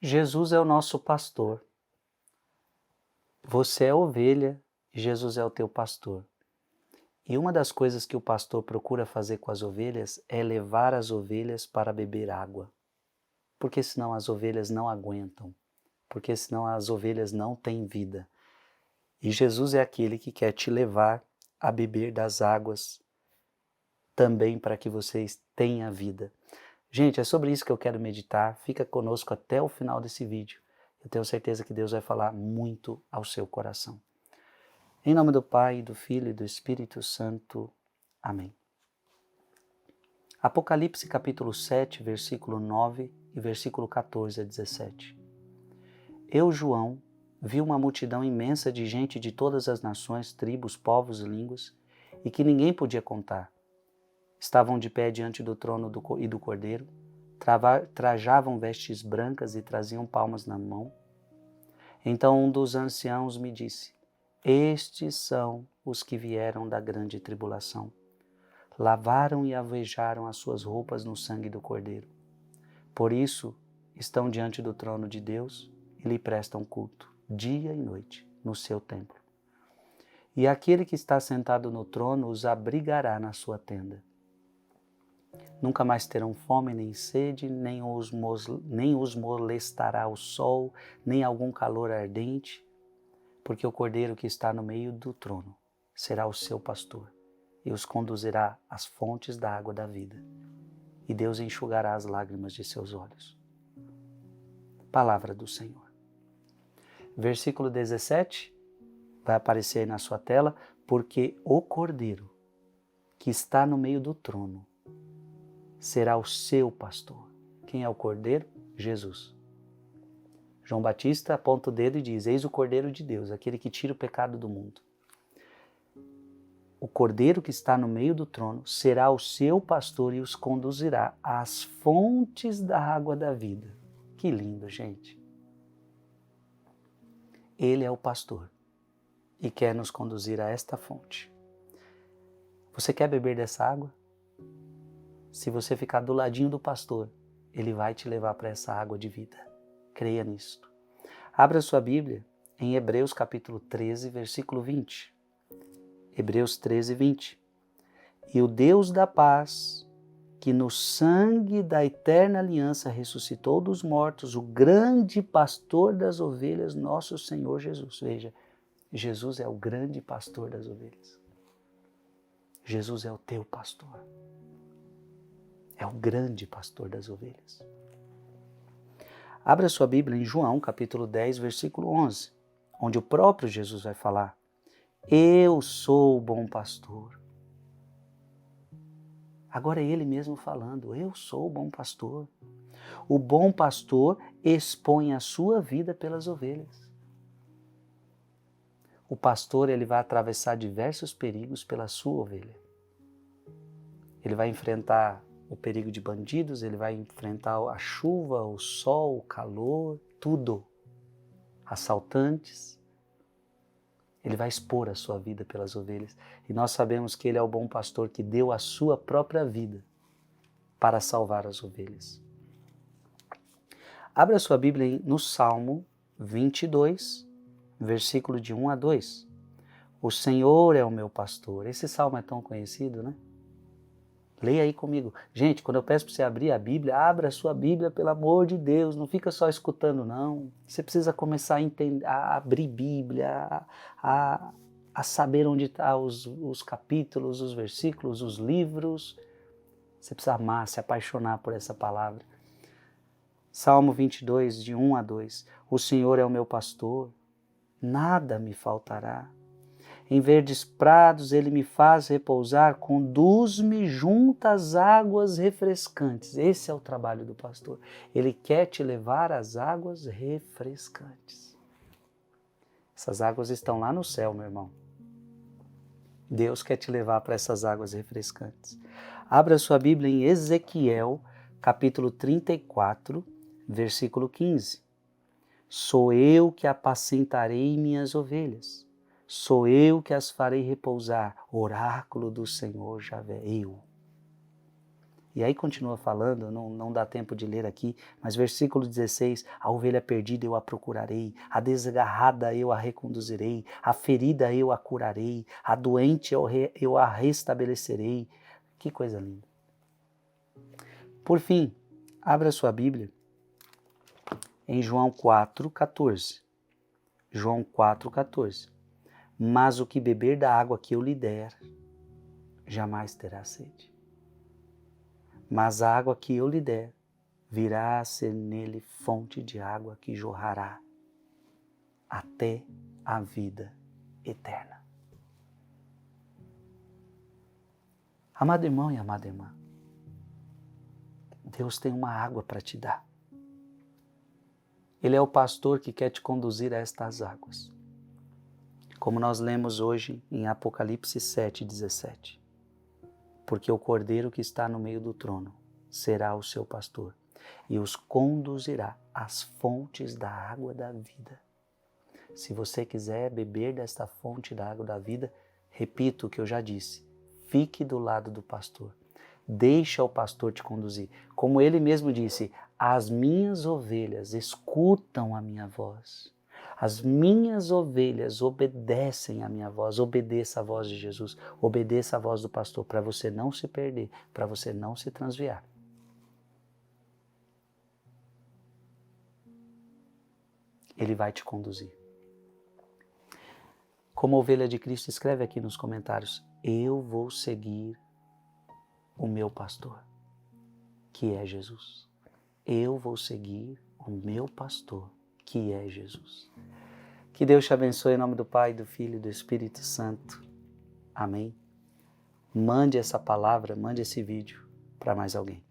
Jesus é o nosso pastor. Você é ovelha e Jesus é o teu pastor. E uma das coisas que o pastor procura fazer com as ovelhas é levar as ovelhas para beber água. Porque senão as ovelhas não aguentam. Porque senão as ovelhas não têm vida. E Jesus é aquele que quer te levar a beber das águas também para que vocês tenham vida. Gente, é sobre isso que eu quero meditar. Fica conosco até o final desse vídeo. Eu tenho certeza que Deus vai falar muito ao seu coração. Em nome do Pai, do Filho e do Espírito Santo. Amém. Apocalipse capítulo 7, versículo 9 e versículo 14 a 17. Eu, João, vi uma multidão imensa de gente de todas as nações, tribos, povos e línguas, e que ninguém podia contar. Estavam de pé diante do trono e do Cordeiro, trajavam vestes brancas e traziam palmas na mão. Então um dos anciãos me disse: estes são os que vieram da grande tribulação. Lavaram e alvejaram as suas roupas no sangue do Cordeiro. Por isso estão diante do trono de Deus e lhe prestam culto, dia e noite, no seu templo. E aquele que está sentado no trono os abrigará na sua tenda. Nunca mais terão fome nem sede, nem os molestará o sol, nem algum calor ardente, porque o Cordeiro que está no meio do trono será o seu pastor e os conduzirá às fontes da água da vida. E Deus enxugará as lágrimas de seus olhos. Palavra do Senhor. Versículo 17, vai aparecer aí na sua tela, porque o Cordeiro que está no meio do trono será o seu pastor. Quem é o Cordeiro? Jesus. João Batista aponta o dedo e diz: eis o Cordeiro de Deus, aquele que tira o pecado do mundo. O Cordeiro que está no meio do trono será o seu pastor e os conduzirá às fontes da água da vida. Que lindo, gente. Ele é o pastor e quer nos conduzir a esta fonte. Você quer beber dessa água? Se você ficar do ladinho do pastor, ele vai te levar para essa água de vida. Creia nisto. Abra sua Bíblia em Hebreus capítulo 13, versículo 20. Hebreus 13, 20. E o Deus da paz, que no sangue da eterna aliança ressuscitou dos mortos, o grande pastor das ovelhas, nosso Senhor Jesus. Veja, Jesus é o grande pastor das ovelhas. Jesus é o teu pastor. É o grande pastor das ovelhas. Abra sua Bíblia em João, capítulo 10, versículo 11, onde o próprio Jesus vai falar: eu sou o bom pastor. Agora é ele mesmo falando: eu sou o bom pastor. O bom pastor expõe a sua vida pelas ovelhas. O pastor, ele vai atravessar diversos perigos pela sua ovelha. Ele vai enfrentar o perigo de bandidos, ele vai enfrentar a chuva, o sol, o calor, tudo. Assaltantes. Ele vai expor a sua vida pelas ovelhas. E nós sabemos que ele é o bom pastor que deu a sua própria vida para salvar as ovelhas. Abra sua Bíblia no Salmo 22, versículo de 1 a 2. O Senhor é o meu pastor. Esse salmo é tão conhecido, né? Leia aí comigo. Gente, quando eu peço para você abrir a Bíblia, abra a sua Bíblia, pelo amor de Deus. Não fica só escutando, não. Você precisa começar a entender, a abrir Bíblia, a saber onde estão os capítulos, os versículos, os livros. Você precisa amar, se apaixonar por essa palavra. Salmo 22, de 1 a 2. O Senhor é o meu pastor, nada me faltará. Em verdes prados ele me faz repousar, conduz-me junto às águas refrescantes. Esse é o trabalho do pastor. Ele quer te levar às águas refrescantes. Essas águas estão lá no céu, meu irmão. Deus quer te levar para essas águas refrescantes. Abra sua Bíblia em Ezequiel, capítulo 34, versículo 15. Sou eu que apacentarei minhas ovelhas. Sou eu que as farei repousar, oráculo do Senhor Javé, eu. E aí continua falando, não dá tempo de ler aqui, mas versículo 16, a ovelha perdida eu a procurarei, a desgarrada eu a reconduzirei, a ferida eu a curarei, a doente eu a restabelecerei. Que coisa linda. Por fim, abra sua Bíblia em João 4,14. João 4,14. Mas o que beber da água que eu lhe der, jamais terá sede. Mas a água que eu lhe der, virá a ser nele fonte de água que jorrará até a vida eterna. Amado irmão e amada irmã, Deus tem uma água para te dar. Ele é o pastor que quer te conduzir a estas águas. Como nós lemos hoje em Apocalipse 7,17. Porque o Cordeiro que está no meio do trono será o seu pastor e os conduzirá às fontes da água da vida. Se você quiser beber desta fonte da água da vida, repito o que eu já disse, fique do lado do pastor. Deixa o pastor te conduzir. Como ele mesmo disse, as minhas ovelhas escutam a minha voz. As minhas ovelhas obedecem a minha voz. Obedeça a voz de Jesus. Obedeça a voz do pastor para você não se perder, para você não se transviar. Ele vai te conduzir. Como ovelha de Cristo, escreve aqui nos comentários, eu vou seguir o meu pastor, que é Jesus. Eu vou seguir o meu pastor, que é Jesus. Que Deus te abençoe em nome do Pai, do Filho e do Espírito Santo. Amém. Mande essa palavra, mande esse vídeo para mais alguém.